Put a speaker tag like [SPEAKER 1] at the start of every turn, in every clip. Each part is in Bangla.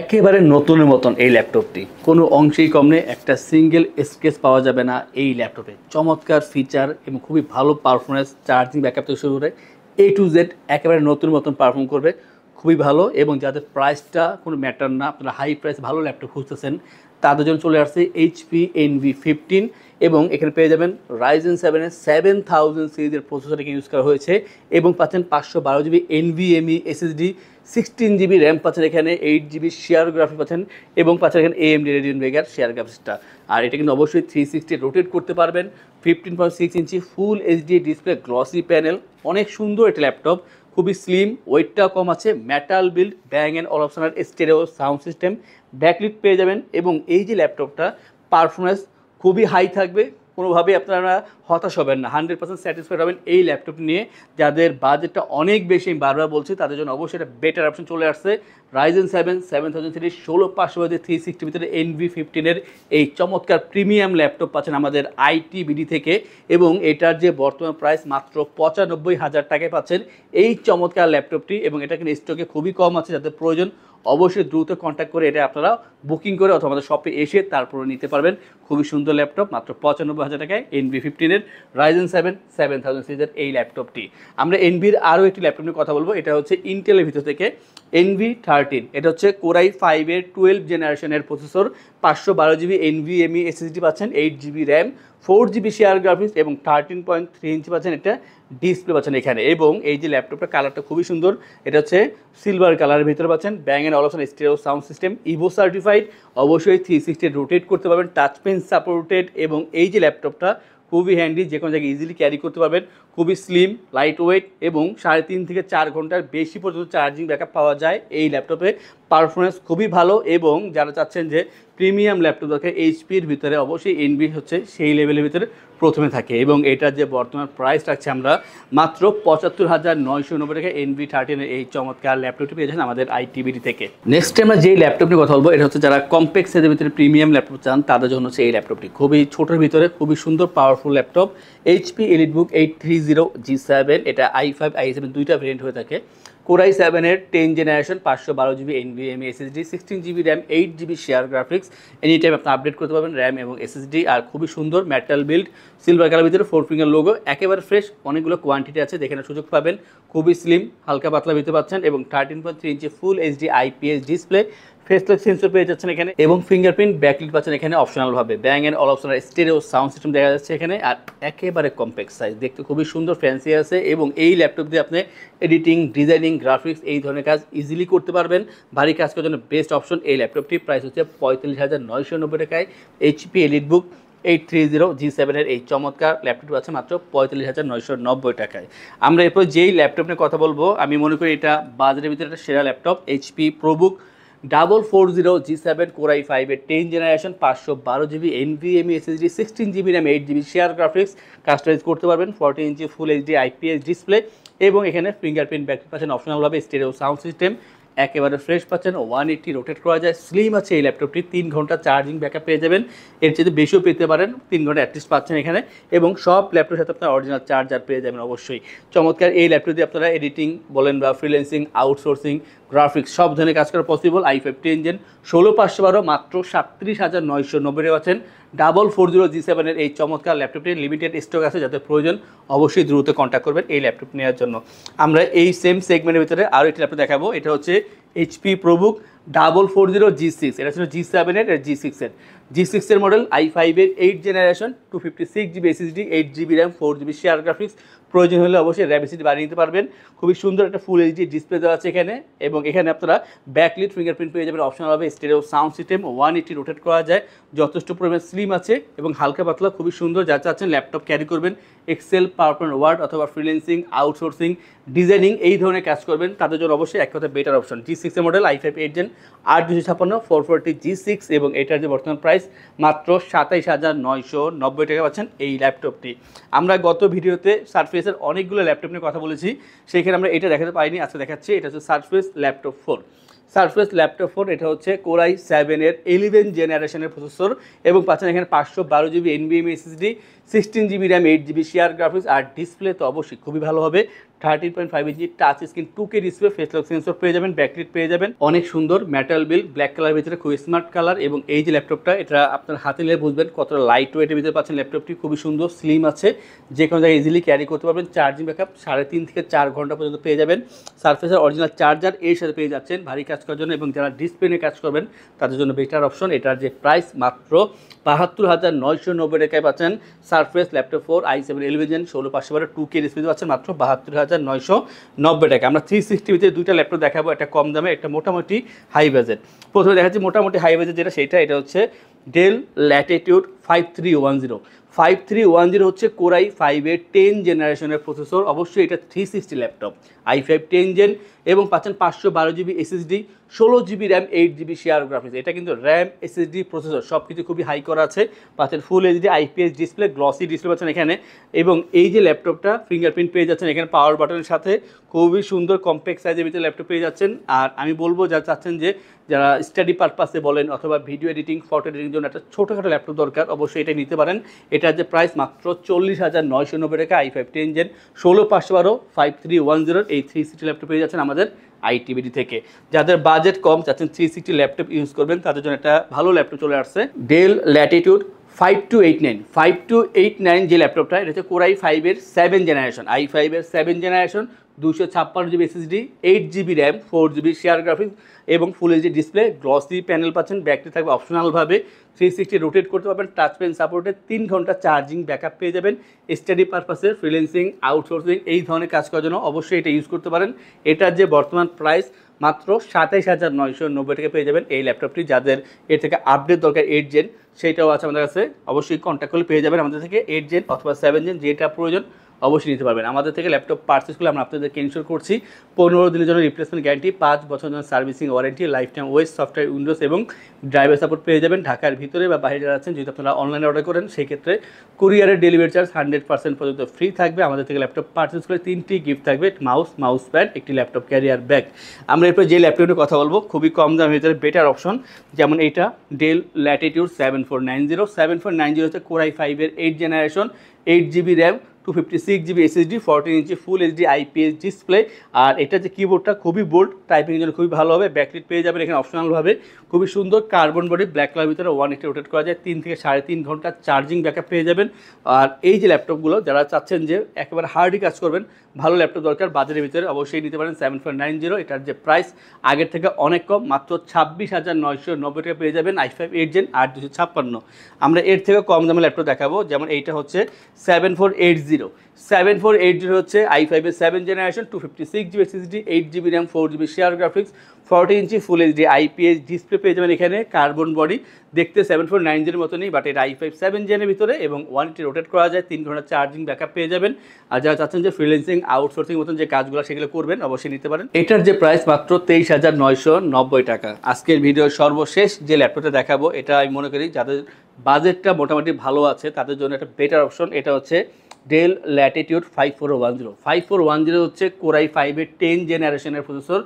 [SPEAKER 1] একেবারে নতুনের মতন এই ল্যাপটপটি কোনো অংশেই কম নেই। একটা সিঙ্গেল স্কেচ পাওয়া যাবে না এই ল্যাপটপে। চমৎকার ফিচার এবং খুবই ভালো পারফরমেন্স, চার্জিং ব্যাকআপ থেকে শুরু করে A to Z একেবারে নতুন মতন পারফর্ম করবে, খুবই ভালো। এবং যাদের প্রাইসটা কোনো ম্যাটার না, আপনারা হাই প্রাইস ভালো ল্যাপটপ খুঁজতেছেন তাদের জন্য চলে আসছে HP Envy 15 এবং এখানে পেয়ে যাবেন Ryzen 7-এর 7000 সিরিজের প্রসেসর এখানে ইউজ করা হয়েছে এবং পাচ্ছেন 512GB NVMe SSD, 16GB RAM পাচ্ছেন, এখানে 8GB শেয়ার গ্রাফিক্স পাচ্ছেন এবং পাচ্ছেন এখানে AMD Radeon Vega শেয়ার গ্রাফিক্সটা। আর এটা কিন্তু অবশ্যই 360 রোটেট করতে পারবেন। 15.6 inch full HD display, glossy panel, অনেক সুন্দর একটা ল্যাপটপ, খুবই স্লিম, ওয়েটটাও কম আছে, metal build, Bang and Olufsen stereo sound system, backlit পেয়ে যাবেন। এবং এই যে ল্যাপটপটা পারফরমেন্স খুবই হাই থাকবে, কোনোভাবেই আপনারা হতাশ হবেন না, 100% স্যাটিসফাইড হবেন এই ল্যাপটপ নিয়ে। যাদের বাজেটটা অনেক বেশি, আমি বারবার বলছি, তাদের জন্য অবশ্যই একটা বেটার অপশন চলে আসছে। Ryzen 7 7000 সিরিজ 16500 360 ভিতরে NV15-এর এই চমৎকার প্রিমিয়াম ল্যাপটপ পাচ্ছেন আমাদের ITBD থেকে এবং এটার যে বর্তমান প্রাইস মাত্র 95,000 টাকায় পাচ্ছেন এই চমৎকার ল্যাপটপটি। এবং এটা কিন্তু স্টকে খুবই কম আছে, যাদের প্রয়োজন অবশ্যই দ্রুত কন্ট্যাক্ট করে এটা আপনারা বুকিং করে অথবা আমাদের শপে এসে তারপরে নিতে পারবেন। খুবই সুন্দর ল্যাপটপ, মাত্র 95,000 টাকায় NV15-এর Ryzen 7 7000 সিরিজের এই ল্যাপটপটি। আমরা NVর আরও একটি ল্যাপটপ নিয়ে কথা বলবো, এটা হচ্ছে ইন্টেলের ভিতর থেকে NV13। এটা হচ্ছে Core i5-এর 12 জেনারেশনের প্রসেসর, 512GB NVMe SSD পাচ্ছেন, 8GB RAM, 4GB share graphics এবং 13.3 ইঞ্চি পাচ্ছেন একটা ডিসপ্লে পাচ্ছেন এখানে। এবং এই যে ল্যাপটপটার কালারটা খুবই সুন্দর, এটা হচ্ছে সিলভার কালারের ভিতরে পাচ্ছেন, Bang and Olufsen stereo sound system, Evo certified, অবশ্যই 360 রোটেট করতে পারবেন, টাচ পেন সাপোর্টেড। এবং এই যে ল্যাপটপটা খুবই হ্যান্ডি, যে কোনো জায়গায় ইজিলি ক্যারি করতে পারবেন, খুবই স্লিম, লাইট ওয়েট এবং 3.5 থেকে 4 ঘন্টার বেশি পর্যন্ত চার্জিং ব্যাকআপ পাওয়া যায় এই ল্যাপটপে। পারফরমেন্স খুবই ভালো এবং যারা চাচ্ছেন যে প্রিমিয়াম ল্যাপটপ দেখে HPর ভিতরে অবশ্যই NV হচ্ছে সেই লেভেলের ভিতরে প্রথমে থাকে। এবং এটার যে বর্তমান প্রাইস রাখছে আমরা মাত্র 75,990 টাকা NV13-এর এই চমৎকার ল্যাপটপটি পেয়ে যাচ্ছেন আমাদের ITBD থেকে। নেক্সট আমরা যেই ল্যাপটপ নিয়ে কথা বলবো, এটা হচ্ছে যারা কম্প্যাক্ট সাইজের ভিতরে প্রিমিয়াম ল্যাপটপ চান তাদের জন্য হচ্ছে এই ল্যাপটপটি। খুবই ছোটোর ভিতরে খুবই সুন্দর powerful laptop, HP EliteBook 830 G7, এটা i5 i7 দুইটা ভেরিয়েন্ট হয়ে থাকে। Core i7-এর 10 generation, 512GB NVMe SSD, 16GB RAM, 8GB share graphics, any time আপনি আপডেট করতে পারবেন র্যাম এবং SSD। আর খুবই সুন্দর মেটাল বিল্ড, সিলভার কালার ভিতরে 4 ফিঙ্গার লোগো, একেবারে ফ্রেশ, অনেকগুলো কোয়ান্টিটি আছে, দেখে সুযোগ পাবেন। খুবই স্লিম, হালকা পাতলা ভিতরে পাচ্ছেন এবং 13.3 ইঞ্চি full HD IPS display, face lock sensor পেয়ে যাচ্ছেন এখানে এবং ফিঙ্গারপ্রিন্ট ব্যাকলিট পাচ্ছেন এখানে অপশনালভাবে, ব্যাং and Olufsen stereo sound system দেখা যাচ্ছে এখানে। আর একেবারে কম্প্যাক্ট সাইজ, দেখতে খুবই সুন্দর, ফ্যান্সি আছে। এবং এই ল্যাপটপ দিয়ে আপনি এডিটিং, ডিজাইনিং, গ্রাফিক্স এই ধরনের কাজ ইজিলি করতে পারবেন। ভারী কাজ করার জন্য বেস্ট অপশন এই ল্যাপটপটি। প্রাইস হচ্ছে 45,990 টাকায় HP EliteBook 830 G7-এর এই চমৎকার ল্যাপটপ আছে মাত্র 45,990 টাকায়। আমরা এরপর যেই ল্যাপটপ নিয়ে কথা বলবো, আমি মনে করি এটা বাজারের ভিতরে একটা সেরা laptop, HP ProBook 440 G7 Core i5-এর 10 generation, 512GB NVMe SSD, 16GB RAM, 8GB share graphics, customize করতে পারবেন, 14 inch full HD IPS display এবং এখানে ফিঙ্গারপ্রিন্ট ব্যাকলিট পাচ্ছেন অপশনালভাবে, স্টেরিও সাউন্ড সিস্টেম, একেবারে ফ্রেশ পাচ্ছেন, 180 রোটেট করা যায়, স্লিম আছে এই ল্যাপটপটি, 3 ঘন্টা চার্জিং ব্যাকআপ পেয়ে যাবেন, এর চেয়ে বেশিও পেতে পারেন, 3 ঘন্টা অ্যাটলিস্ট পাচ্ছেন এখানে। এবং সব ল্যাপটপের সাথে আপনার অরিজিনাল চার্জার পেয়ে যাবেন অবশ্যই। চমৎকার এই ল্যাপটপ দিয়ে আপনারা এডিটিং বলেন বা ফ্রিল্যান্সিং, আউটসোর্সিং, গ্রাফিক্স সব ধরনের কাজ করা পসিবল। i5 10 জেন 16512 মাত্র 37,990 পাচ্ছেন। 440 G7-এর এই চমৎকার ল্যাপটপটির লিমিটেড স্টক আছে, যাদের প্রয়োজন অবশ্যই দ্রুত কন্ট্যাক্ট করবেন এই ল্যাপটপ নেওয়ার জন্য। আমরা এই সেম সেগমেন্টের ভিতরে আরও একটি ল্যাপটপ দেখাবো, এটা হচ্ছে HP ProBook 440 G6, এটা ছিল G7-এর G6-এর G6-এর মডেল, i5-এর 8 generation, 256GB SSD, 8GB RAM, 4GB share graphics, প্রয়োজন হলে অবশ্যই র্যাম SSD বাড়িয়ে নিতে পারবেন। খুবই সুন্দর একটা ফুল HD ডিসপ্লে দেওয়া আছে এখানে এবং এখানে আপনারা ব্যাকলিট ফিঙ্গারপ্রিন্ট পেয়ে যাবেন অপশনালভাবে, স্টেরিও সাউন্ড সিস্টেম, 180 রোটেট করা যায়, যথেষ্ট পরিমাণ স্লিম আছে এবং হালকা পাতলা, খুবই সুন্দর। যা চাচ্ছেন ল্যাপটপ ক্যারি করবেন, এক্সেল, পাওয়ারপয়েন্ট, ওয়ার্ড অথবা ফ্রিল্যান্সিং, আউটসোর্সিং, ডিজাইনিং এই ধরনের কাজ করবেন, তাদের জন্য অবশ্যই এক কথা বেটার অপশন। G6-এর মডেল, i5 8 জেন 8256 440 G6 এবং এটার যে বর্তমান প্রাইস মাত্র 27,990 টাকা পাচ্ছেন এই ল্যাপটপটি। আমরা গত ভিডিওতে সারফেসের অনেকগুলো ল্যাপটপ নিয়ে কথা বলেছি, সেখানে আমরা এটা দেখাতে পাইনি, আজকে দেখাচ্ছি। এটা হচ্ছে সারফেস ল্যাপটপ 4। সারফেস ল্যাপটপ 4 এটা হচ্ছে Core i7-এর 11 জেনারেশনের প্রসেসর এবং পাচ্ছেন এখানে 512GB NVMe SSD, 16GB RAM, 8GB share graphics. আর ডিসপ্লে তো অবশ্যই খুবই ভালো হবে, 13.5 inch touch screen 2K display, face lock sensor পেয়ে যাবেন, ব্যাকলাইট পেয়ে যাবেন, অনেক সুন্দর মেটাল বিল ব্ল্যাক কালার ভিতরে, খুবই স্মার্ট কালার। এবং এই যে ল্যাপটপটা, এটা আপনার হাতে নিলে বুঝবেন কতটা লাইট ওয়েটের ভিতরে পাচ্ছেন। ল্যাপটপটি খুবই সুন্দর, স্লিম আছে, যে কোনো জায়গায় ইজিলি ক্যারি করতে পারবেন। চার্জিং ব্যাকআপ 3.5 থেকে 4 ঘন্টা পর্যন্ত পেয়ে যাবেন। সারফেসের অরিজিনাল চার্জার এর সাথে পেয়ে যাচ্ছেন ভারী কাজ করার জন্য, এবং যারা ডিসপ্লে নিয়ে কাজ করবেন তাদের জন্য বেটার অপশন। এটার যে প্রাইস মাত্র 72,990 টাকায় পাচ্ছেন surface laptop 4 i7 11 Gen 16/512 2K display পাচ্ছেন মাত্র 72,990 টাকা। আমরা 360 ভিতরে দুইটা ল্যাপটপ দেখাবো, একটা কম দামে, একটা মোটামুটি হাই বাজেট। প্রথমে দেখাচ্ছি মোটামুটি হাই বাজেট যেটা, এটা হচ্ছে ডেল ল্যাটিটিউড 5310 হচ্ছে কোরাই 5-এর 10 জেনারেশনের প্রসেসর। অবশ্যই এটা 360 ল্যাপটপ, i5 10 জেন, এবং পাচ্ছেন 512 GB SSD, 16 GB RAM, 8 GB share graphics. এটা কিন্তু র্যাম, এসএসডি, প্রসেসর সব কিছু খুবই হাই করা আছে। পাচ্ছেন ফুল HD IPS display, glossy display পাচ্ছেন এখানে। এবং এই যে ল্যাপটপটা ফিঙ্গারপ্রিন্ট পেয়ে যাচ্ছেন এখানে পাওয়ার বাটনের সাথে, খুবই সুন্দর কম্প্যাক্ট সাইজের ভিতরে ল্যাপটপ পেয়ে যাচ্ছেন। আর আমি বলবো যারা চাচ্ছেন যে যারা স্টাডি পারপাসে বলেন অথবা ভিডিও এডিটিং, ফটো এডিটিং জন্য একটা ছোটোখাটো ল্যাপটপ দরকার, অবশ্যই এটা নিতে পারেন। এটার যে প্রাইস মাত্র 40,990 টাকা, i5 10 জেন 16/512 5310 এই 360 ল্যাপটপ পেয়ে যাচ্ছেন আমাদের আইটিবিডি থেকে। যাদের বাজেট কম, চাচ্ছেন 360 ল্যাপটপ ইউজ করবেন, তাদের জন্য একটা ভালো ল্যাপটপ চলে আসছে, ডেল ল্যাটিটিউড 5289 যে ল্যাপটপটা, এটা হচ্ছে কোরাই 5-এর 7 জেনারেশন, i5-এর 7 generation, 256 GB SSD, 8 GB RAM, 4 GB share graphics, এবং full HD display, glossy panel পাচ্ছেন, ব্যাটারি থাকবে অপশনালভাবে, 360 রোটেট করতে পারবেন, টাচ পেন সাপোর্টে, 3 ঘন্টা চার্জিং ব্যাকআপ পেয়ে যাবেন। স্টাডি পারপাসে, ফ্রিল্যান্সিং, আউটসোর্সিং এই ধরনের কাজ করার জন্য অবশ্যই এটা ইউজ করতে পারেন। এটার যে বর্তমান প্রাইস মাত্র 27,990 টাকা পেয়ে যাবেন এই ল্যাপটপটি। যাদের এর থেকে আপডেট দরকার 8 জেন, সেইটাও আছে আমাদের কাছে, অবশ্যই কন্ট্যাক্ট করলে পেয়ে যাবেন আমাদের থেকে 8 জেন অথবা 7 জেন, যেটা প্রয়োজন অবশ্যই নিতে পারবেন। আমাদের থেকে ল্যাপটপ পারচেস করলে আমরা আপনাদেরকে ইনশিওর করছি 15 দিনের জন্য রিপ্লেসমেন্ট গ্যারান্টি, 5 বছর জন্য সার্ভিসিং ওয়ারেন্টি, লাইফ টাইম ওয়েস, সফটওয়্যার, উইন্ডোজ এবং ড্রাইভার সাপোর্ট পেয়ে যাবেন। ঢাকার ভিতরে বা বাইরে যারা আছেন, যদি আপনারা অনলাইনে অর্ডার করেন সেই ক্ষেত্রে কুরিয়ারের ডেলিভারি চার্জ 100% পর্যন্ত ফ্রি থাকবে। আমাদের থেকে ল্যাপটপ পারচেস করলে 3টি গিফট থাকবে, মাউস প্যাড, একটি ল্যাপটপ ক্যারিয়ার ব্যাগ। আমরা এরপর যে ল্যাপটপের কথা বলবো খুবই কম দামের ভিতরে বেটার অপশন, যেমন এইটা ডেল ল্যাটিটিউড 7490 হচ্ছে কোরাই 5-এর 8 generation, 8 GB RAM, 256 GB SSD, 14 inch full HD IPS display. আর এটা যে কিবোর্ডটা খুবই বোল্ড, টাইপিংয়ের জন্য খুবই ভালো হবে। ব্যাকলাইট পেয়ে যাবেন এখানে অপশনালভাবে, খুবই সুন্দর কার্বন বডি ব্ল্যাক কালার ভিতরে, 180 রোটেট করা যায়, 3 থেকে 3.5 ঘন্টা চার্জিং ব্যাকআপ পেয়ে যাবেন। আর এই যে ল্যাপটপগুলো যারা চাচ্ছেন যে একেবারে হার্ডই কাজ করবেন, ভালো ল্যাপটপ দরকার বাজারের ভিতরে, অবশ্যই নিতে পারেন 7490। এটার যে প্রাইস আগের থেকে অনেক কম, মাত্র 26,990 টাকা পেয়ে যাবেন i5 8 জেন 8256। আমরা এর থেকে কম দামে ল্যাপটপ দেখাবো, যেমন এইটা হচ্ছে 7480 হচ্ছে i5-এর 7 generation, 256 GB SSD, 8 GB RAM, 4 GB share graphics, 40 inch full HD IPS display পেয়ে যাবেন এখানে, কার্বন বডি, দেখতে 7490-এর মতনই, বাট এটা i5 7 জেনের ভিতরে, এবং 180 রোটেট করা যায়, 3 ঘন্টা চার্জিং ব্যাকআপ পেয়ে যাবেন। আর যারা চাচ্ছেন যে ফ্রিল্যান্সিং, আউটসোর্সিং মতন যে কাজগুলো সেগুলো করবেন, অবশ্যই নিতে পারেন। এটার যে প্রাইস মাত্র 23,990 টাকা। আজকের ভিডিওর সর্বশেষ যে ল্যাপটপটা দেখাবো, এটা আমি মনে করি যাদের বাজেটটা মোটামুটি ভালো আছে তাদের জন্য একটা বেটার অপশন। এটা হচ্ছে ডেল ল্যাটিটিউড 5410 হচ্ছে কোরাই 5-এর 10 জেনারেশনের processor,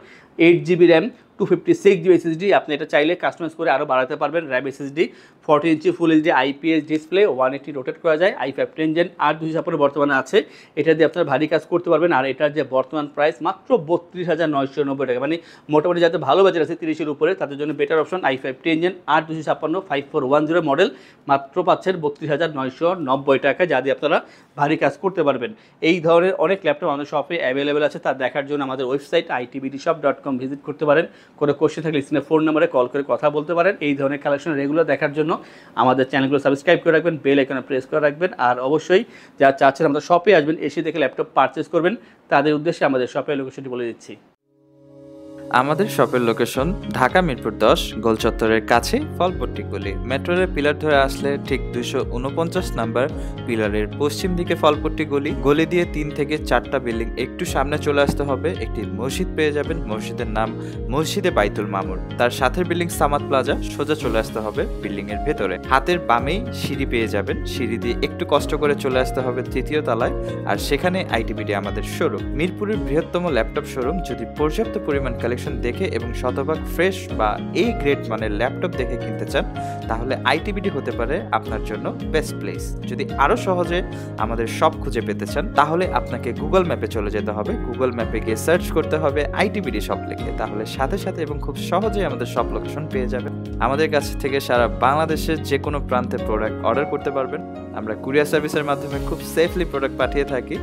[SPEAKER 1] 8 GB RAM, 256 GB SSD. আপনি এটা চাইলে কাস্টমাইজ করে আরও বাড়াতে পারবেন, RAM, SSD, 40 inch full HD IPS display, 180 rotate করা যায়, i5 10 জেন 8256 বর্তমানে আছে। এটা দিয়ে আপনারা ভারী কাজ করতে পারবেন। আর এটার যে বর্তমান প্রাইস মাত্র 32,990 টাকা, মানে মোটামুটি যাতে ভালো বাজেট আছে 30-এর উপরে, তাদের জন্য better option i5 10 gen 8256 5410 model, মাত্র পাচ্ছেন 32,990 টাকা, যা দিয়ে আপনারা ভারী কাজ করতে পারবেন। এই ধরনের অনেক ল্যাপটপ আমাদের শপে অ্যাভেলেবেল আছে, তা দেখার জন্য আমাদের ওয়েবসাইট itbdshop.com ভিজিট করতে পারেন। কোনো কোশ্চেন থাকলে স্ক্রিনে ফোন নাম্বারে কল করে কথা বলতে পারেন। এই ধরনের কালেকশন রেগুলার দেখার জন্য আমাদের চ্যানেলগুলো সাবস্ক্রাইব করে রাখবেন, বেল আইকনে প্রেস করে রাখবেন। আর অবশ্যই যারা চাচ্ছেন আমাদের শপে আসবেন, এসে দেখে ল্যাপটপ পারচেস করবেন, তাদের উদ্দেশ্যে আমাদের শপের লোকেশনটি বলে দিচ্ছি।
[SPEAKER 2] আমাদের শপের লোকেশন ঢাকা মিরপুর 10 গোল চত্বরের কাছে ফলপট্টি গলি। মেট্রো রেল পিলার ধরে আসলে ঠিক 249 নাম্বার পিলারের পশ্চিম দিকে ফলপট্টি গলি। গলি দিয়ে 3 থেকে 4টা বিল্ডিং একটু সামনে চলে আসতে হবে, একটি মসজিদ পেয়ে যাবেন, মসজিদের নাম মসজিদে বাইতুল মামুর। তার সাথের বিল্ডিং সামাদ প্লাজা, সোজা চলে আসতে হবে বিল্ডিং এর ভেতরে। হাতের বামেই সিঁড়ি পেয়ে যাবেন, সিঁড়ি দিয়ে একটু কষ্ট করে চলে আসতে হবে 3য় তলায়, আর সেখানে আইটিবিডি আমাদের শোরুম। মিরপুরের বৃহত্তম ল্যাপটপ শোরুম। যদি পর্যাপ্ত পরিমাণ কালেকশন কালেকশন দেখে এবং শতভাগ ফ্রেশ বা এই গ্রেড মানের ল্যাপটপ দেখে কিনতে চান, তাহলে আইটিবিডি হতে পারে আপনার জন্য বেস্ট প্লেস। যদি আরও সহজে আমাদের শপ খুঁজে পেতে চান, তাহলে আপনাকে গুগল ম্যাপে চলে যেতে হবে। গুগল ম্যাপে গিয়ে সার্চ করতে হবে আইটিবিডি শপ লিখে, তাহলে সাথে সাথে এবং খুব সহজেই আমাদের শপ লোকেশন পেয়ে যাবেন। আমাদের কাছ থেকে সারা বাংলাদেশের যে কোনো প্রান্তে প্রোডাক্ট অর্ডার করতে পারবেন। আমরা কুরিয়ার সার্ভিসের মাধ্যমে খুব সেফলি প্রোডাক্ট পাঠিয়ে থাকি।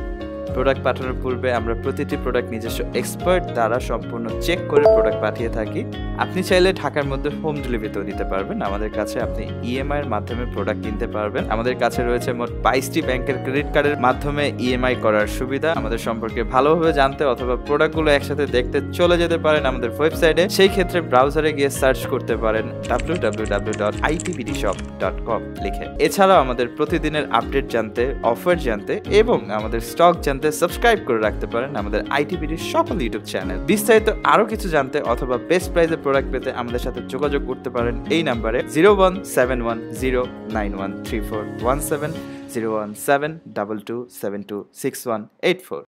[SPEAKER 2] প্রোডাক্ট পাঠানোর পূর্বে আমরা প্রতিটি প্রোডাক্ট নিজস্ব এক্সপার্ট দ্বারা সম্পূর্ণ চেক করে প্রোডাক্ট পাঠিয়ে থাকি। আপনি চাইলে ঢাকার মধ্যে হোম ডেলিভারিতেও নিতে পারবেন। আমাদের কাছে আপনি ইএমআই এর মাধ্যমে প্রোডাক্ট কিনতে পারবেন। আমাদের কাছে রয়েছে মোট 22টি ব্যাংকের ক্রেডিট কার্ডের মাধ্যমে ইএমআই করার সুবিধা। আমাদের সম্পর্কে ভালোভাবে জানতে অথবা প্রোডাক্টগুলো একসাথে দেখতে চলে যেতে পারেন আমাদের ওয়েবসাইটে। সেই ক্ষেত্রে ব্রাউজারে গিয়ে সার্চ করতে পারেন www.itbdshop.com লিখে। এছাড়াও আমাদের প্রতিদিনের আপডেট জানতে, অফার জানতে এবং আমাদের স্টক জানতে সাবস্ক্রাইব করে রাখতে পারেন আমাদের আইটিবিডির সকল ইউটিউব চ্যানেল। বিস্তারিত আরো কিছু জানতে অথবা বেস্ট প্রাইসে প্রোডাক্ট পেতে আমাদের সাথে যোগাযোগ করতে পারেন এই নাম্বারে 01710913417 01722726184।